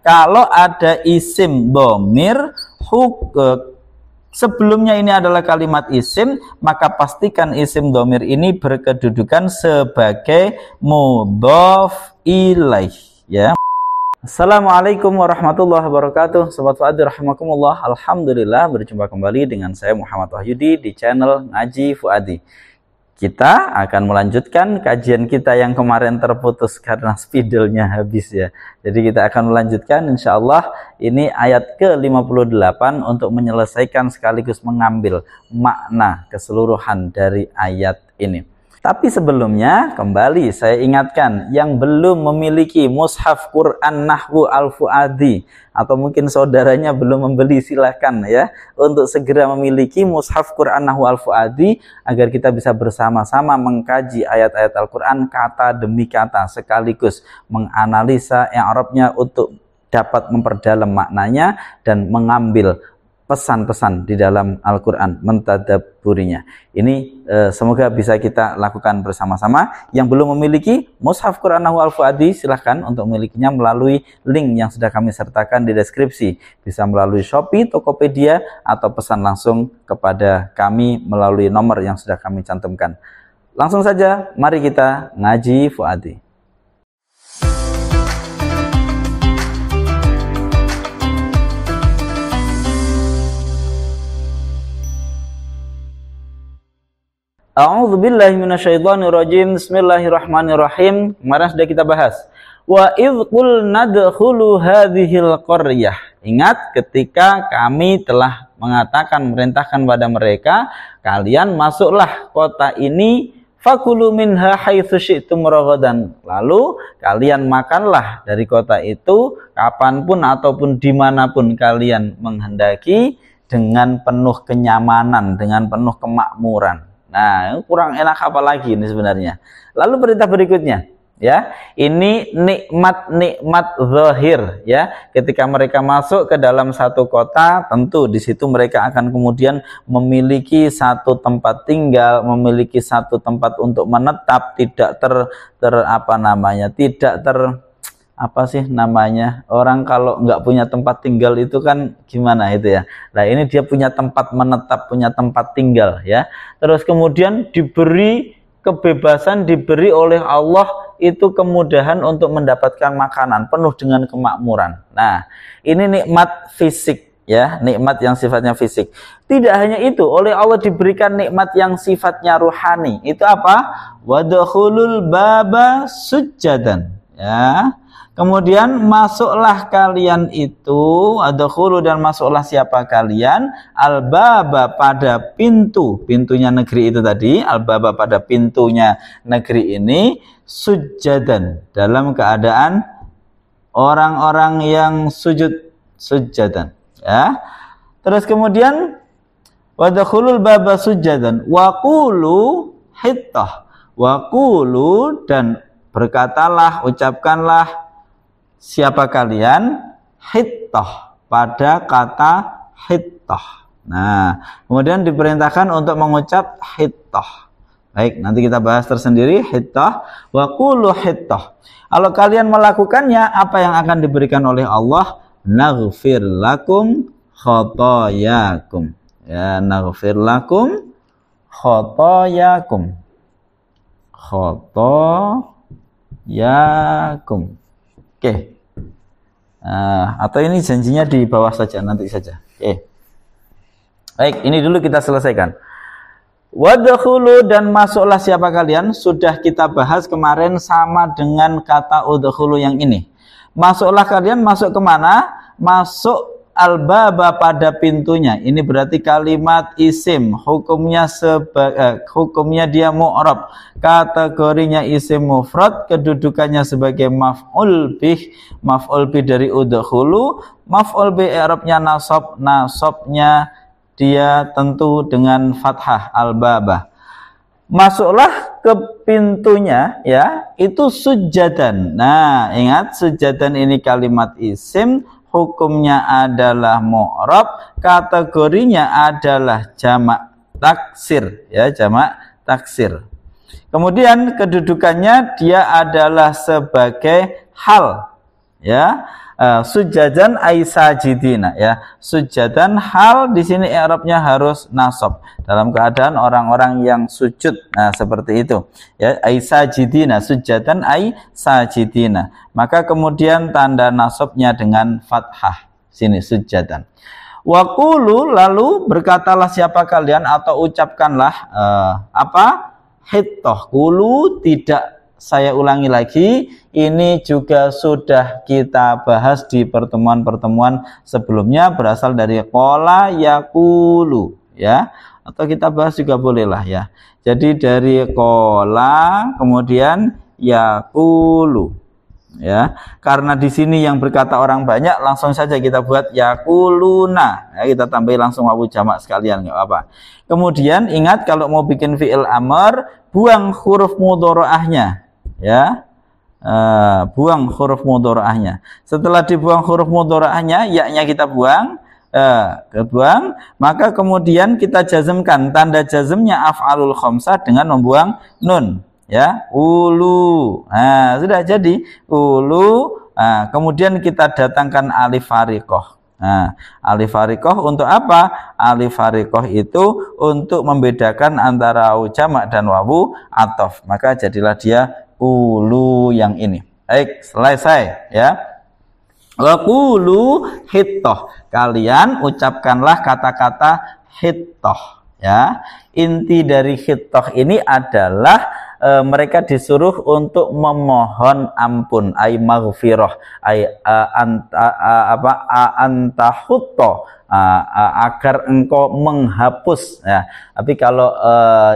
kalau ada isim dhamir sebelumnya ini adalah kalimat isim, maka pastikan isim dhamir ini berkedudukan sebagai mudhaf ilaih, ya. Assalamualaikum warahmatullahi wabarakatuh. Sobat Fuadi rahimakumullah. Alhamdulillah berjumpa kembali dengan saya Muhammad Wahyudi di channel Ngaji Fuadi. Kita akan melanjutkan kajian kita yang kemarin terputus karena spidolnya habis, ya. Jadi kita akan melanjutkan insyaallah ini ayat ke-58 untuk menyelesaikan sekaligus mengambil makna keseluruhan dari ayat ini. Tapi sebelumnya kembali saya ingatkan yang belum memiliki mushaf Quran Nahwu Al-Fuadi atau mungkin saudaranya belum membeli, silahkan ya untuk segera memiliki mushaf Quran Nahwu Al-Fuadi agar kita bisa bersama-sama mengkaji ayat-ayat Al-Quran kata demi kata sekaligus menganalisa i'rabnya untuk dapat memperdalam maknanya dan mengambil pesan-pesan di dalam Al-Quran, mentadabburinya. Ini semoga bisa kita lakukan bersama-sama. Yang belum memiliki mushaf Quran Nahwu Al-Fuadi, silahkan untuk memilikinya melalui link yang sudah kami sertakan di deskripsi. Bisa melalui Shopee, Tokopedia, atau pesan langsung kepada kami melalui nomor yang sudah kami cantumkan. Langsung saja, mari kita ngaji Fuadi. A'udzubillahi minasyaitonirrajim. Bismillahirrahmanirrahim. Kemarin sudah kita bahas. Wa idh qulna dkhulu hadhil qaryah. Ingat ketika kami telah mengatakan, merintahkan pada mereka, kalian masuklah kota ini, fakulu minha haitsu syi'tum ragadan. Lalu kalian makanlah dari kota itu kapanpun ataupun dimanapun kalian menghendaki, dengan penuh kenyamanan, dengan penuh kemakmuran. Nah, kurang enak apa lagi ini sebenarnya. Lalu perintah berikutnya, ya, ini nikmat-nikmat zahir, ya. Ketika mereka masuk ke dalam satu kota, tentu di situ mereka akan kemudian memiliki satu tempat tinggal, memiliki satu tempat untuk menetap, tidak orang kalau nggak punya tempat tinggal itu kan gimana itu ya. Nah, ini dia punya tempat menetap, punya tempat tinggal, ya. Terus kemudian diberi kebebasan, diberi oleh Allah itu kemudahan untuk mendapatkan makanan penuh dengan kemakmuran. Nah, ini nikmat fisik, ya, nikmat yang sifatnya fisik. Tidak hanya itu, oleh Allah diberikan nikmat yang sifatnya ruhani. Itu apa? Wadkhulul baba sujjadan, ya. Kemudian masuklah kalian itu, adkhulu, dan masuklah siapa kalian, al-baba, pada pintunya negeri itu tadi, al-baba, pada pintunya negeri ini, sujjadan, dalam keadaan orang-orang yang sujjadan, ya. Terus kemudian wadkhulul baba sujjadan wa qulu hittah, wa qulu, dan berkatalah, ucapkanlah siapa kalian, hittah, pada kata hittah. Nah, kemudian diperintahkan untuk mengucap hittah. Baik, nanti kita bahas tersendiri hittah, wa qulu hittah. Kalau kalian melakukannya, apa yang akan diberikan oleh Allah? Naghfir lakum khotoyakum. Ya, naghfir lakum khotoyakum. Khotoyakum. Oke. Atau ini janjinya di bawah saja, nanti saja. Oke. Baik, ini dulu kita selesaikan. Wadkhulu, dan masuklah siapa kalian, sudah kita bahas kemarin sama dengan kata udkhulu yang ini. Masuklah kalian, masuk kemana? Masuk al-baba, pada pintunya. Ini berarti kalimat isim, hukumnya hukumnya dia mu'rab, kategorinya isim mufrad, kedudukannya sebagai maf'ul bih dari udkhulu. Maf'ul bih i'rabnya nasab, nasabnya dia tentu dengan fathah al-baba. Masuklah ke pintunya, ya, itu sujjadan. Nah, ingat, sujjadan ini kalimat isim, hukumnya adalah mu'rab, kategorinya adalah jamak taksir, ya, jamak taksir. Kemudian kedudukannya dia adalah sebagai hal, ya, Sujadan ay sajidina ya. Sujadan hal di sini i'rabnya harus nasab dalam keadaan orang-orang yang sujud. Nah, seperti itu. Ya, ay sajidina, sujadan ay sajidina. Maka kemudian tanda nasabnya dengan fathah. Sini sujadan. Wa qulu, lalu berkatalah siapa kalian atau ucapkanlah apa? Hittah. Qulu, tidak saya ulangi lagi, ini juga sudah kita bahas di pertemuan-pertemuan sebelumnya, berasal dari qala yaqulu ya, atau kita bahas juga bolehlah ya. Jadi dari qala kemudian yaqulu ya. Karena di sini yang berkata orang banyak, langsung saja kita buat yaquluna. Ya, kita tambahin langsung wawu jamak sekalian, enggak apa-apa. Kemudian ingat kalau mau bikin fi'il amr, buang huruf mudharaahnya. Ya, buang huruf mudharaahnya. Setelah dibuang huruf mudharaahnya, ya-nya kita buang, maka kemudian kita jazmkan. Tanda jazmnya af'alul khamsah dengan membuang nun, ya, ulu. Nah, sudah jadi ulu. Nah, kemudian kita datangkan alif fariqah. Nah, alif fariqah untuk apa? Alif fariqah itu untuk membedakan antara wawu jamak dan wawu ataf. Maka jadilah dia ulu yang ini. Baik, selesai ya. Wa qulu hittah. Kalian ucapkanlah kata-kata hittah ya. Inti dari hittah ini adalah mereka disuruh untuk memohon ampun, ay maghfirah, ay antahutto, agar engkau menghapus ya. Tapi kalau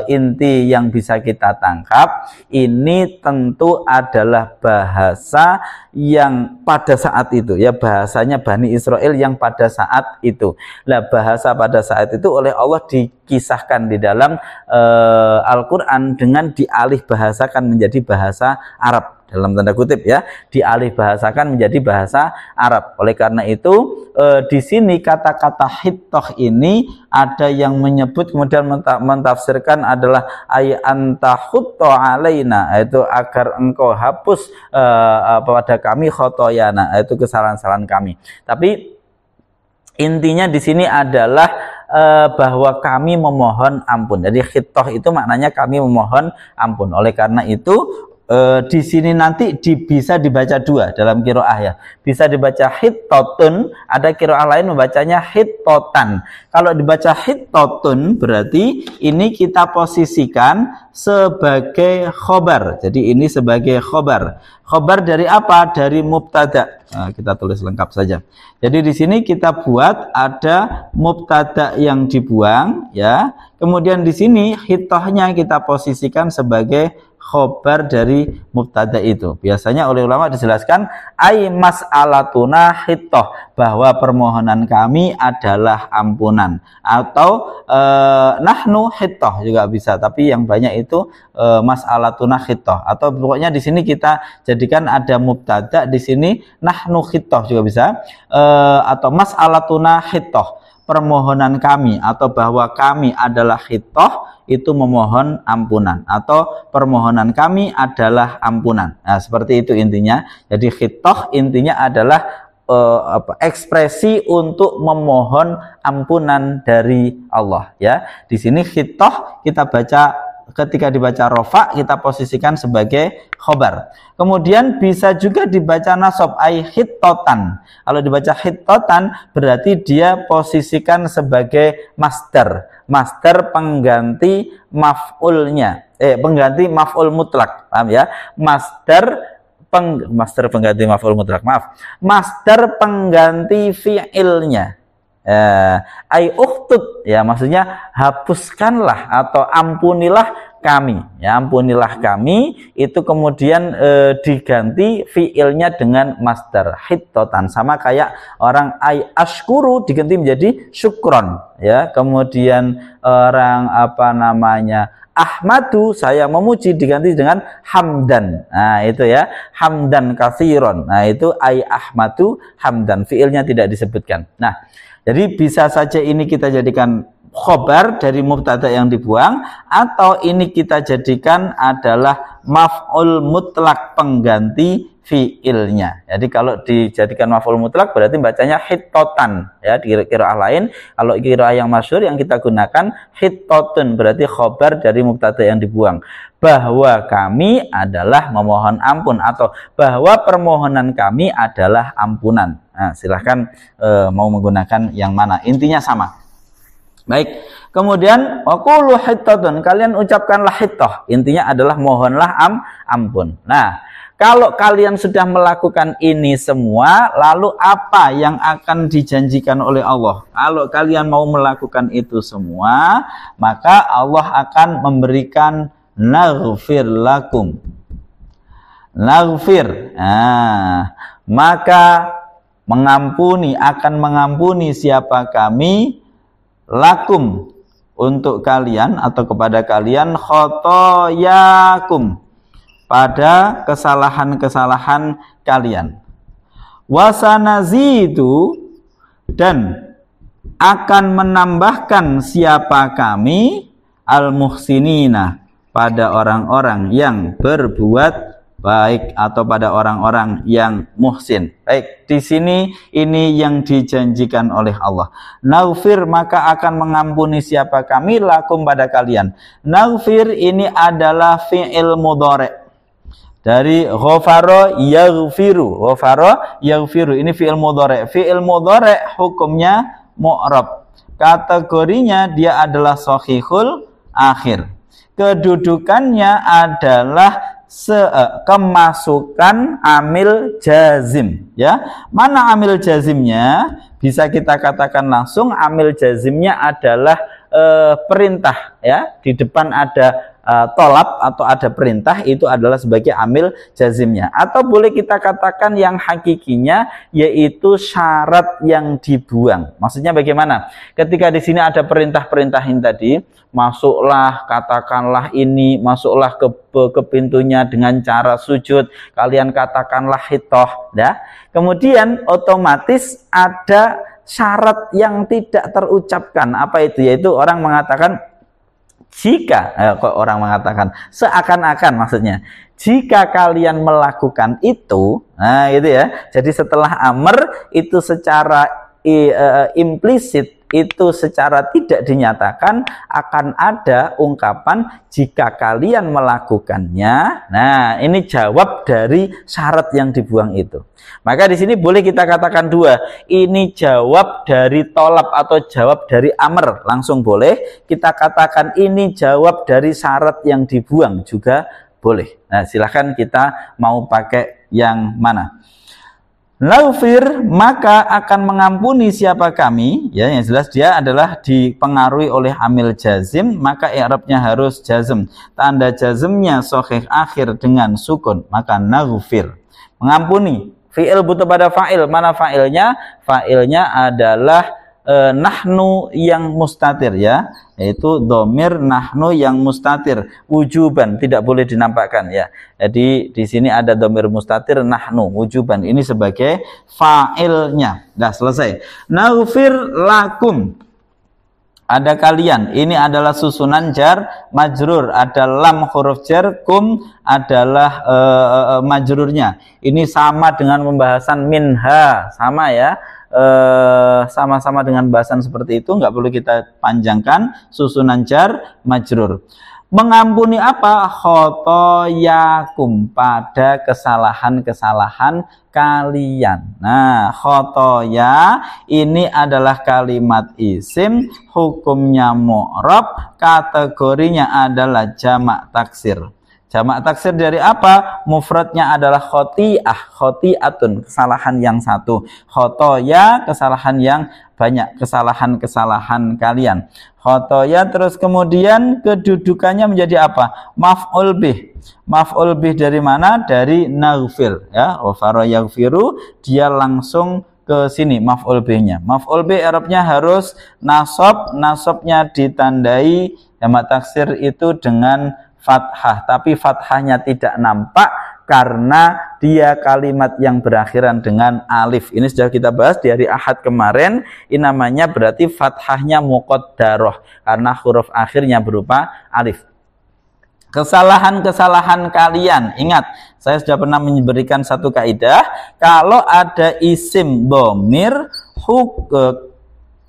inti yang bisa kita tangkap ini tentu adalah bahasa yang pada saat itu ya, bahasanya Bani Israel yang pada saat itu. Nah, bahasa pada saat itu oleh Allah dikisahkan di dalam Al-Qur'an dengan dialih bahasakan menjadi bahasa Arab, dalam tanda kutip ya, dialih bahasakan menjadi bahasa Arab. Oleh karena itu di sini kata-kata hittah ini ada yang menyebut kemudian mentafsirkan adalah ay antahutto alaina, yaitu agar engkau hapus pada kami khotoyana, yaitu kesalahan-kesalahan kami. Tapi intinya di sini adalah bahwa kami memohon ampun. Jadi hittah itu maknanya kami memohon ampun. Oleh karena itu di sini nanti bisa dibaca dua dalam qiraah ya. Bisa dibaca hittatun, ada qiraah lain membacanya hittatan. Kalau dibaca hittatun berarti ini kita posisikan sebagai khobar. Jadi ini sebagai khobar. Khobar dari apa? Dari mubtada. Nah, kita tulis lengkap saja. Jadi di sini kita buat ada mubtada yang dibuang ya. Kemudian di sini hittahnya kita posisikan sebagai khobar dari mubtada itu. Biasanya oleh ulama dijelaskan ay mas'alatuna hittah, bahwa permohonan kami adalah ampunan, atau nahnu hittah juga bisa, tapi yang banyak itu mas'alatuna hittah, atau pokoknya di sini kita jadikan ada mubtada di sini nahnu hittah juga bisa, atau mas'alatuna hittah, permohonan kami, atau bahwa kami adalah hittah itu memohon ampunan, atau permohonan kami adalah ampunan. Nah, seperti itu intinya. Jadi hittah intinya adalah ekspresi untuk memohon ampunan dari Allah ya. Di sini hittah kita baca, ketika dibaca rofa kita posisikan sebagai khobar. Kemudian bisa juga dibaca nasab ay hittatan. Kalau dibaca hittatan berarti dia posisikan sebagai masdar. Masdar pengganti maf'ulnya. Pengganti maf'ul mutlak. Paham ya? Masdar pengganti maf'ul mutlak. Maaf. Masdar pengganti fi'ilnya. Ay uhtut ya, maksudnya hapuskanlah atau ampunilah kami ya, ampunilah kami itu kemudian diganti fiilnya dengan masdar hittatan, sama kayak orang ay ashkuru diganti menjadi syukron ya. Kemudian orang ahmadu, saya memuji, diganti dengan hamdan. Nah itu ya, hamdan katsiron. Nah itu ay ahmadu hamdan, fiilnya tidak disebutkan. Nah jadi bisa saja ini kita jadikan khobar dari mubtada yang dibuang, atau ini kita jadikan adalah maf'ul mutlak pengganti fiilnya. Jadi kalau dijadikan maf'ul mutlak berarti bacanya hittotan ya, di qiraah lain. Kalau qiraah yang masyhur yang kita gunakan hittotun, berarti khobar dari mubtada yang dibuang, bahwa kami adalah memohon ampun atau bahwa permohonan kami adalah ampunan. Nah, silahkan mau menggunakan yang mana, intinya sama. Baik, kemudian waqulu hittatun, kalian ucapkanlah hittah, intinya adalah mohonlah ampun. Nah, kalau kalian sudah melakukan ini semua, lalu apa yang akan dijanjikan oleh Allah? Kalau kalian mau melakukan itu semua, maka Allah akan memberikan naghfir lakum. Naghfir, maka mengampuni, akan mengampuni siapa kami, lakum, untuk kalian atau kepada kalian, khotoyakum, pada kesalahan-kesalahan kalian. Wasanazidu, dan akan menambahkan siapa kami, al-muhsinina, pada orang-orang yang berbuat baik atau pada orang-orang yang muhsin. Baik, di sini ini yang dijanjikan oleh Allah. Naghfir, maka akan mengampuni siapa kami, lakum, pada kalian. Naghfir ini adalah fi'il mudhari' dari ghafara yaghfiru. Ghafara yaghfiru ini fi'il mudhari'. Fi'il mudhari' hukumnya mu'rab. Kategorinya dia adalah shahihul akhir. Kedudukannya adalah kemasukan amil jazim ya. Mana amil jazimnya? Bisa kita katakan langsung amil jazimnya adalah perintah ya. Di depan ada tolab atau ada perintah, itu adalah sebagai amil jazimnya. Atau boleh kita katakan yang hakikinya yaitu syarat yang dibuang. Maksudnya bagaimana? Ketika di sini ada perintah-perintah ini tadi, masuklah, katakanlah ini, masuklah ke pintunya dengan cara sujud, kalian katakanlah hittah ya. Kemudian otomatis ada syarat yang tidak terucapkan. Apa itu? Yaitu orang mengatakan jika, kok orang mengatakan seakan-akan, maksudnya jika kalian melakukan itu, nah itu ya. Jadi setelah amr itu secara implisit, itu secara tidak dinyatakan akan ada ungkapan jika kalian melakukannya. Nah, ini jawab dari syarat yang dibuang itu. Maka di sini boleh kita katakan dua. Ini jawab dari tolab atau jawab dari amr, langsung boleh. Kita katakan ini jawab dari syarat yang dibuang juga boleh. Nah, silahkan kita mau pakai yang mana. Naghfir, maka akan mengampuni siapa kami, ya, yang jelas dia adalah dipengaruhi oleh amil jazim, maka i'rabnya harus jazm. Tanda jazmnya shahih akhir dengan sukun, maka naghfir, mengampuni. Fi'il butuh pada fa'il. Mana fa'ilnya? Fa'ilnya adalah nahnu yang mustatir ya, yaitu dhamir nahnu yang mustatir wujuban, tidak boleh dinampakkan ya. Jadi di sini ada dhamir mustatir nahnu wujuban, ini sebagai fa'ilnya. Nah, selesai. Naghfir lakum, ada kalian, ini adalah susunan jar majrur, ada lam huruf jar, kum adalah majrurnya. Ini sama dengan pembahasan minha, sama ya. Sama-sama dengan bahasan seperti itu, nggak perlu kita panjangkan. Susunan jar majrur. Mengampuni apa? Khotoyakum, pada kesalahan-kesalahan kalian. Nah, khotoya ini adalah kalimat isim, hukumnya mu'rab, kategorinya adalah jamak taksir. Jamak taksir dari apa? Mufradnya adalah khoti'ah, khoti'atun, kesalahan yang satu. Khotoya, kesalahan yang banyak, kesalahan-kesalahan kalian. Khotoya, terus kemudian kedudukannya menjadi apa? Maf'ul bih. Maf'ul bih dari mana? Dari naghfir ya. Ghafara yaghfiru, dia langsung ke sini maf'ul bihnya. Maf'ul bih i'rabnya harus nasab, nasabnya ditandai jamak taksir itu dengan fathah, tapi fathahnya tidak nampak karena dia kalimat yang berakhiran dengan alif. Ini sudah kita bahas di hari Ahad kemarin. Ini namanya berarti fathahnya muqaddarah karena huruf akhirnya berupa alif. kesalahan-kesalahan kalian. Ingat, saya sudah pernah memberikan satu kaidah, kalau ada isim dhamir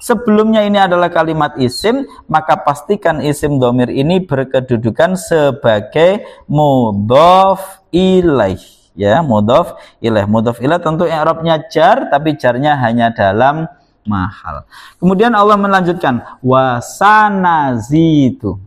sebelumnya ini adalah kalimat isim, maka pastikan isim dhamir ini berkedudukan sebagai mudhaf ilaih. Ya, mudhaf ilaih. Mudhaf ilaih tentu i'rabnya jar, tapi jarnya hanya dalam mahal. Kemudian Allah melanjutkan wasanazitu.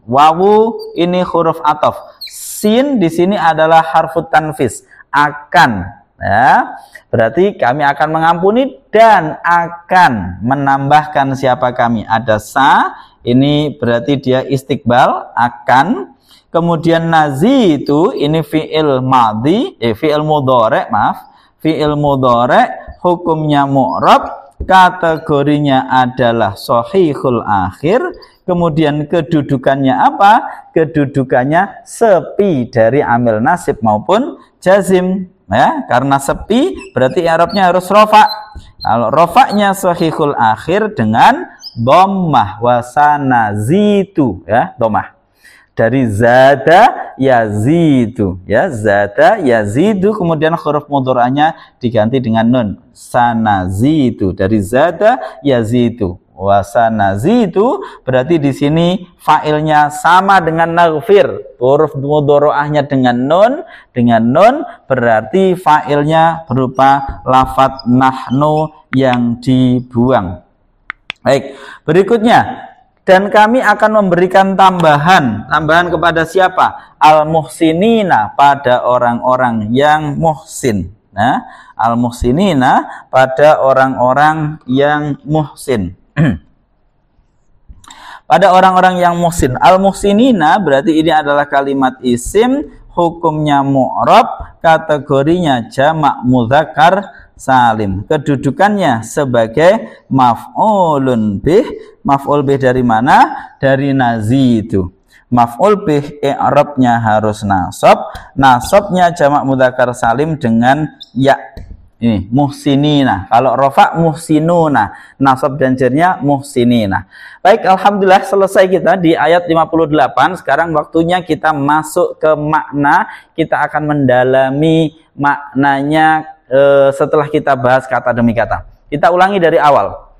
Wawu ini huruf ataf. Sin di sini adalah harfut tanfis, akan. Ya, berarti kami akan mengampuni dan akan menambahkan siapa kami. Ada sa, ini berarti dia istiqbal, akan. Kemudian nazitu ini fi'il madhi, fi'il mudhari', maaf. Fi'il mudhari' hukumnya mu'rab. Kategorinya adalah shahihul akhir. Kemudian kedudukannya apa? Kedudukannya sepi dari amil nasib maupun jazim. Ya, karena sepi berarti i'rabnya harus rofa. Kalau rofaknya shahihul akhir dengan dhammah, wasanazitu, ya, dhammah. Dari zada yazidu, ya, zada yazidu, kemudian huruf mudhari'nya diganti dengan nun, sanazidu. Dari zada yazidu, wasanazidu, berarti di sini fa'ilnya sama dengan naghfir, huruf mudhari'ahnya dengan nun, berarti fa'ilnya berupa lafadz nahnu yang dibuang. Baik, berikutnya, dan kami akan memberikan tambahan kepada siapa? Al-muhsinina, pada orang-orang yang muhsin. Nah, al-muhsinina, pada orang-orang yang muhsin. Pada orang-orang yang muhsin. Al-muhsinina berarti ini adalah kalimat isim, hukumnya mu'rab, kategorinya jamak mudzakkar salim. Kedudukannya sebagai maf'ulun bih. Maf'ul bih dari mana? Dari nazitu. Maf'ul bih i'rabnya harus nasab. Nasabnya jamak mudzakkar salim dengan ya. Ini muhsinina. Kalau rafa muhsinuna. Nasab dan jarnya muhsinina. Baik, alhamdulillah selesai kita di ayat 58. Sekarang waktunya kita masuk ke makna. Kita akan mendalami maknanya setelah kita bahas kata demi kata. Kita ulangi dari awal.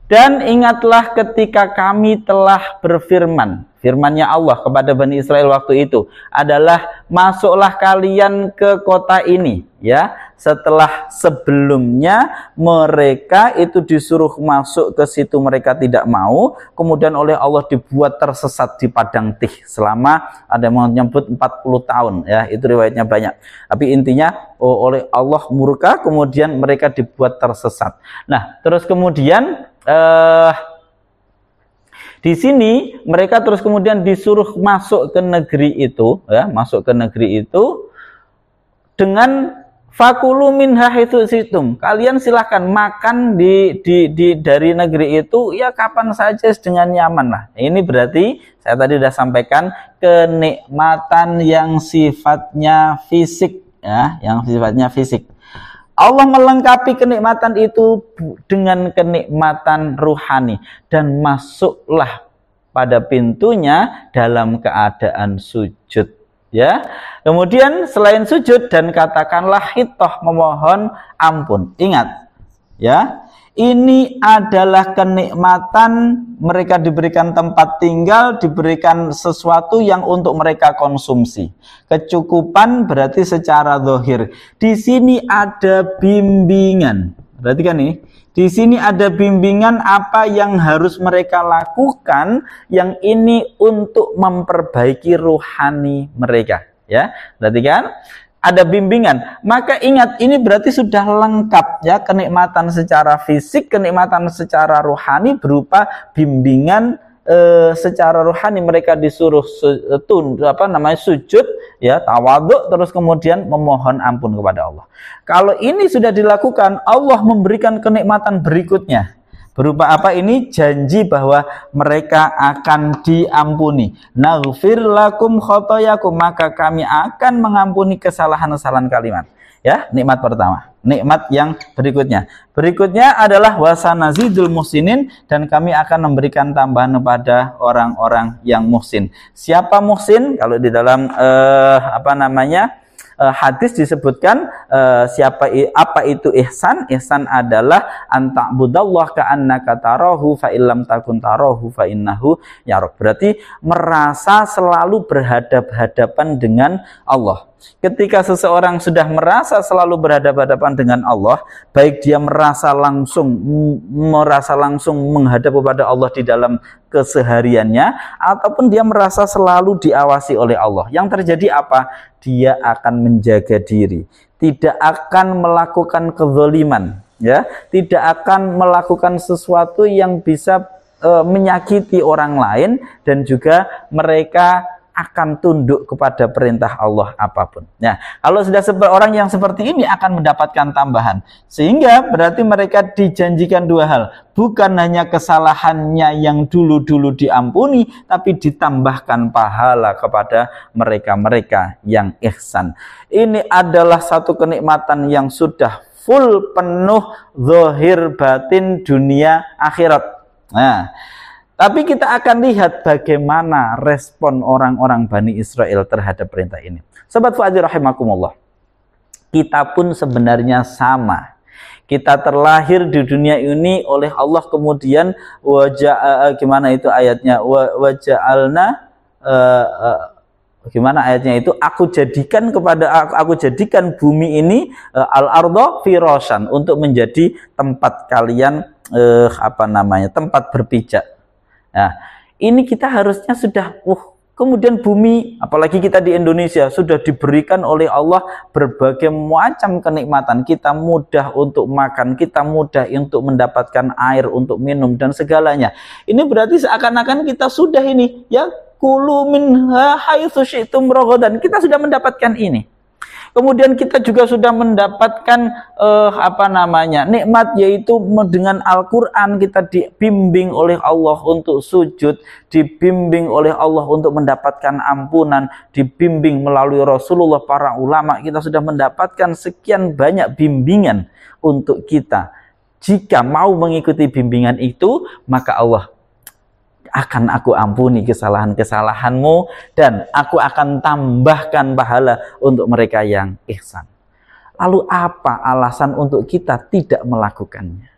Dan ingatlah ketika kami telah berfirman, firmannya Allah kepada Bani Israel waktu itu adalah masuklah kalian ke kota ini, ya. Setelah sebelumnya mereka itu disuruh masuk ke situ, mereka tidak mau, kemudian oleh Allah dibuat tersesat di padang Tih selama, ada yang menyebut 40 tahun, ya, itu riwayatnya banyak. Tapi intinya oleh Allah murka, kemudian mereka dibuat tersesat. Nah, terus kemudian di sini mereka terus kemudian disuruh masuk ke negeri itu, ya, masuk ke negeri itu dengan fakulu minha haitsu situm. Kalian silahkan makan dari negeri itu ya kapan saja dengan nyaman lah. Ini berarti saya tadi sudah sampaikan kenikmatan yang sifatnya fisik, ya, yang sifatnya fisik. Allah melengkapi kenikmatan itu dengan kenikmatan ruhani dan masuklah pada pintunya dalam keadaan sujud, ya. Kemudian selain sujud dan katakanlah hitoh, memohon ampun. Ingat, ya, ini adalah kenikmatan mereka diberikan tempat tinggal, diberikan sesuatu yang untuk mereka konsumsi. Kecukupan berarti secara zahir. Di sini ada bimbingan. Perhatikan ini. Di sini ada bimbingan apa yang harus mereka lakukan, yang ini untuk memperbaiki ruhani mereka, ya. Perhatikan. Ada bimbingan, maka ingat ini berarti sudah lengkap, ya, kenikmatan secara fisik, kenikmatan secara rohani berupa bimbingan secara rohani. Mereka disuruh sujud, ya, tawadhu, terus kemudian memohon ampun kepada Allah. Kalau ini sudah dilakukan, Allah memberikan kenikmatan berikutnya. Berupa apa ini? Janji bahwa mereka akan diampuni. Naghfir lakum khotoyakum, maka kami akan mengampuni kesalahan-kesalahan kalian. Ya, nikmat pertama. nikmat yang berikutnya. Berikutnya adalah wasanazidul muhsinin, dan kami akan memberikan tambahan kepada orang-orang yang muhsin. Siapa muhsin? Kalau di dalam hadis disebutkan apa itu ihsan? Ihsan adalah anta'budallah ka'annaka tarahu fa illam takun tarahu fa innahu yarak. Berarti merasa selalu berhadap-hadapan dengan Allah. Ketika seseorang sudah merasa selalu berhadapan-hadapan dengan Allah, baik dia merasa langsung menghadap kepada Allah di dalam kesehariannya, ataupun dia merasa selalu diawasi oleh Allah. Yang terjadi apa? Dia akan menjaga diri, tidak akan melakukan kezaliman, ya, tidak akan melakukan sesuatu yang bisa menyakiti orang lain, dan juga mereka akan tunduk kepada perintah Allah apapun. Nah, kalau sudah orang yang seperti ini akan mendapatkan tambahan. Sehingga berarti mereka dijanjikan dua hal. Bukan hanya kesalahannya yang dulu-dulu diampuni, tapi ditambahkan pahala kepada mereka-mereka yang ihsan. Ini adalah satu kenikmatan yang sudah full, penuh, zahir, batin, dunia, akhirat. Nah, tapi kita akan lihat bagaimana respon orang-orang Bani Israel terhadap perintah ini. Sobat Fuadi rahimakumullah, kita pun sebenarnya sama. Kita terlahir di dunia ini oleh Allah, kemudian gimana itu ayatnya? Waja'alna gimana ayatnya itu? Aku jadikan bumi ini al-ardha firasyan, untuk menjadi tempat kalian tempat berpijak. Nah, ini kita harusnya sudah kemudian bumi, apalagi kita di Indonesia, sudah diberikan oleh Allah berbagai macam kenikmatan. Kita mudah untuk makan, kita mudah untuk mendapatkan air untuk minum dan segalanya. Ini berarti seakan-akan kita sudah ini, ya, kulu minha haitsu syi'tum ragadan. Kita sudah mendapatkan ini. Kemudian kita juga sudah mendapatkan nikmat, yaitu dengan Al-Quran. Kita dibimbing oleh Allah untuk sujud, dibimbing oleh Allah untuk mendapatkan ampunan, dibimbing melalui Rasulullah, para ulama. Kita sudah mendapatkan sekian banyak bimbingan untuk kita. Jika mau mengikuti bimbingan itu, maka Allah akan aku ampuni kesalahan-kesalahanmu, dan aku akan tambahkan pahala untuk mereka yang ihsan. Lalu apa alasan untuk kita tidak melakukannya?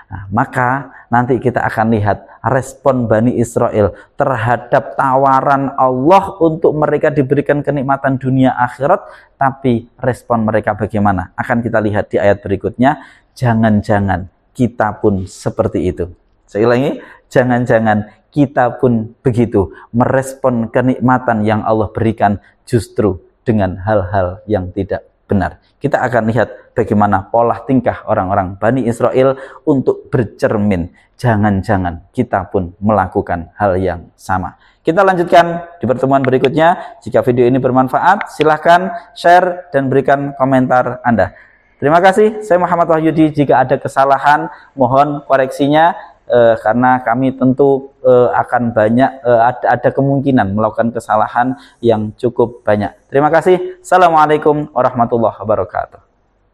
Nah, maka nanti kita akan lihat respon Bani Israel terhadap tawaran Allah untuk mereka diberikan kenikmatan dunia akhirat, tapi respon mereka bagaimana? Akan kita lihat di ayat berikutnya. Jangan-jangan kita pun seperti itu. Saya ulangi, jangan-jangan kita pun begitu merespon kenikmatan yang Allah berikan justru dengan hal-hal yang tidak benar. Kita akan lihat bagaimana pola tingkah orang-orang Bani Israel untuk bercermin. Jangan-jangan kita pun melakukan hal yang sama. Kita lanjutkan di pertemuan berikutnya. Jika video ini bermanfaat, silahkan share dan berikan komentar Anda. Terima kasih. Saya Muhammad Wahyudi. Jika ada kesalahan, mohon koreksinya. Karena kami tentu akan ada kemungkinan melakukan kesalahan yang cukup banyak. Terima kasih. Assalamualaikum warahmatullahi wabarakatuh.